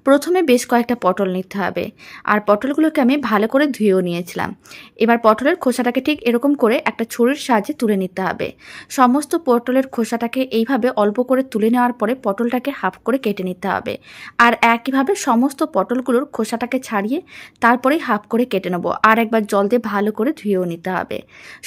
প্রথমে বেশ কয়েকটা পটল নিতে হবে, আর পটলগুলোকে আমি ভালো করে ধুয়েও নিয়েছিলাম। এবার পটলের খোসাটাকে ঠিক এরকম করে একটা ছুরির সাহায্যে তুলে নিতে হবে। সমস্ত পটলের খোসাটাকে এইভাবে অল্প করে তুলে নেওয়ার পরে পটলটাকে হাফ করে কেটে নিতে হবে। আর একইভাবে সমস্ত পটলগুলোর খোসাটাকে ছাড়িয়ে তারপরেই হাফ করে কেটে নেব। আর একবার জল দিয়ে ভালো করে ধুয়েও নিতে হবে।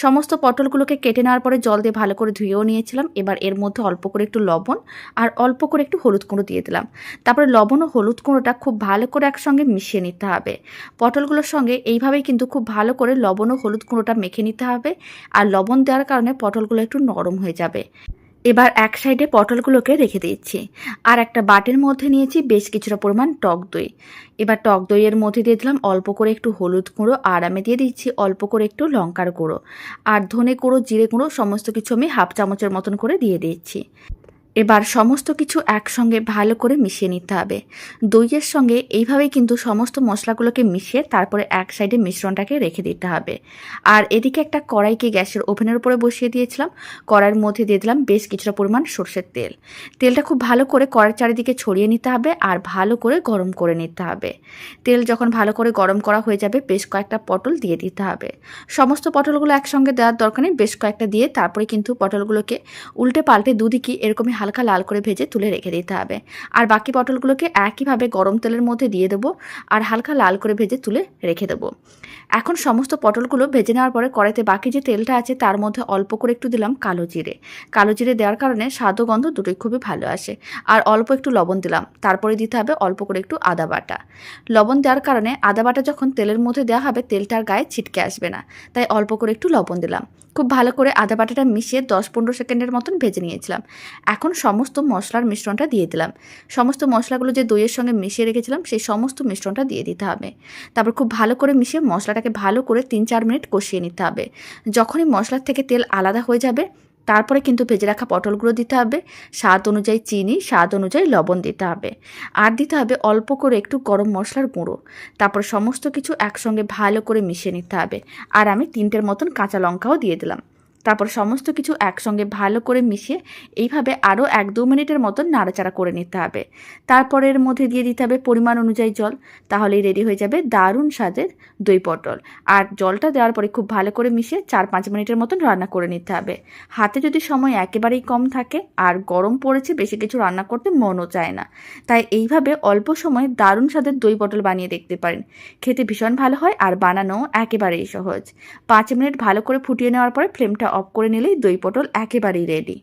সমস্ত পটলগুলোকে কেটে নেওয়ার পরে জল দিয়ে ভালো করে ধুয়েও নিয়েছিলাম। এবার এর মধ্যে অল্প করে একটু লবণ আর অল্প করে একটু হলুদ গুঁড়ো দিয়ে দিলাম। তারপরে লবণ ও হলুদ গুঁড়োটা খুব ভালো করে একসঙ্গে মিশিয়ে নিতে হবে। পটলগুলোর সঙ্গে এইভাবেই কিন্তু খুব ভালো করে লবণ ও হলুদ গুঁড়োটা মেখে নিতে হবে। আর লবণ দেওয়ার কারণে পটলগুলো একটু নরম হয়ে যাবে। এবার এক সাইডে পটলগুলোকে রেখে দিচ্ছি। আর একটা বাটির মধ্যে নিয়েছি বেশ কিছুটা পরিমাণ টক দই। এবার টক দইয়ের মধ্যে দিয়ে দিলাম অল্প করে একটু হলুদ গুঁড়ো, আর আমি দিয়ে দিচ্ছি অল্প করে একটু লঙ্কার গুঁড়ো, আর ধনে গুঁড়ো, জিরে গুঁড়ো সমস্ত কিছু আমি হাফ চামচের মতন করে দিয়ে দিচ্ছি। এবার সমস্ত কিছু একসঙ্গে ভালো করে মিশিয়ে নিতে হবে। দইয়ের সঙ্গে এইভাবেই কিন্তু সমস্ত মশলাগুলোকে মিশিয়ে তারপরে এক সাইডে মিশ্রণটাকে রেখে দিতে হবে। আর এদিকে একটা কড়াইকে গ্যাসের ওভেনের উপরে বসিয়ে দিয়েছিলাম। কড়াইয়ের মধ্যে দিয়ে দিলাম বেশ কিছুটা পরিমাণ সরষের তেল। তেলটা খুব ভালো করে কড়াইয়ের চারিদিকে ছড়িয়ে নিতে হবে আর ভালো করে গরম করে নিতে হবে। তেল যখন ভালো করে গরম করা হয়ে যাবে বেশ কয়েকটা পটল দিয়ে দিতে হবে। সমস্ত পটলগুলো একসঙ্গে দেওয়ার দরকার নেই, বেশ কয়েকটা দিয়ে তারপরে কিন্তু পটলগুলোকে উল্টে পাল্টে দুদিকে এরকমই হালকা লাল করে ভেজে তুলে রেখে দিতে হবে। আর বাকি পটলগুলোকে একইভাবে গরম তেলের মধ্যে দিয়ে দেবো আর হালকা লাল করে ভেজে তুলে রেখে দেবো। এখন সমস্ত পটলগুলো ভেজে নেওয়ার পরে কড়াইতে বাকি যে তেলটা আছে তার মধ্যে অল্প করে একটু দিলাম কালো জিরে। কালো জিরে দেওয়ার কারণে স্বাদ ও গন্ধ দুটোই খুবই ভালো আসে। আর অল্প একটু লবণ দিলাম, তারপরে দিতে হবে অল্প করে একটু আদা বাটা। লবণ দেওয়ার কারণে আদা বাটা যখন তেলের মধ্যে দেওয়া হবে তেলটার গায়ে ছিটকে আসবে না, তাই অল্প করে একটু লবণ দিলাম। খুব ভালো করে আদা বাটাটা মিশিয়ে 10-15 সেকেন্ডের মতন ভেজে নিয়েছিলাম। এখন সমস্ত মশলার মিশ্রণটা দিয়ে দিলাম। সমস্ত মশলাগুলো যে দইয়ের সঙ্গে মিশিয়ে রেখেছিলাম সেই সমস্ত মিশ্রণটা দিয়ে দিতে হবে। তারপর খুব ভালো করে মিশিয়ে মশলাটাকে ভালো করে 3-4 মিনিট কষিয়ে নিতে হবে। যখনই মশলার থেকে তেল আলাদা হয়ে যাবে তারপরে কিন্তু ভেজে রাখা পটলগুলো দিতে হবে। স্বাদ অনুযায়ী চিনি, স্বাদ অনুযায়ী লবণ দিতে হবে। আর দিতে হবে অল্প করে একটু গরম মশলার গুঁড়ো। তারপর সমস্ত কিছু একসঙ্গে ভালো করে মিশিয়ে নিতে হবে। আর আমি 3টের মতন কাঁচা লঙ্কাও দিয়ে দিলাম। তারপর সমস্ত কিছু একসঙ্গে ভালো করে মিশিয়ে এইভাবে আরও 1-2 মিনিটের মতন নাড়াচাড়া করে নিতে হবে। তারপরে এর মধ্যে দিয়ে দিতে হবে পরিমাণ অনুযায়ী জল। তাহলেই রেডি হয়ে যাবে দারুণ স্বাদের দই পটল। আর জলটা দেওয়ার পরে খুব ভালো করে মিশিয়ে 4-5 মিনিটের মতন রান্না করে নিতে হবে। হাতে যদি সময় একেবারেই কম থাকে আর গরম পড়েছে, বেশি কিছু রান্না করতে মনও চায় না, তাই এইভাবে অল্প সময়ে দারুণ স্বাদের দই পটল বানিয়ে দেখতে পারেন। খেতে ভীষণ ভালো হয় আর বানানো একেবারেই সহজ। 5 মিনিট ভালো করে ফুটিয়ে নেওয়ার পরে ফ্লেমটা অফ করে নিলেই দই পটল একেবারেই রেডি।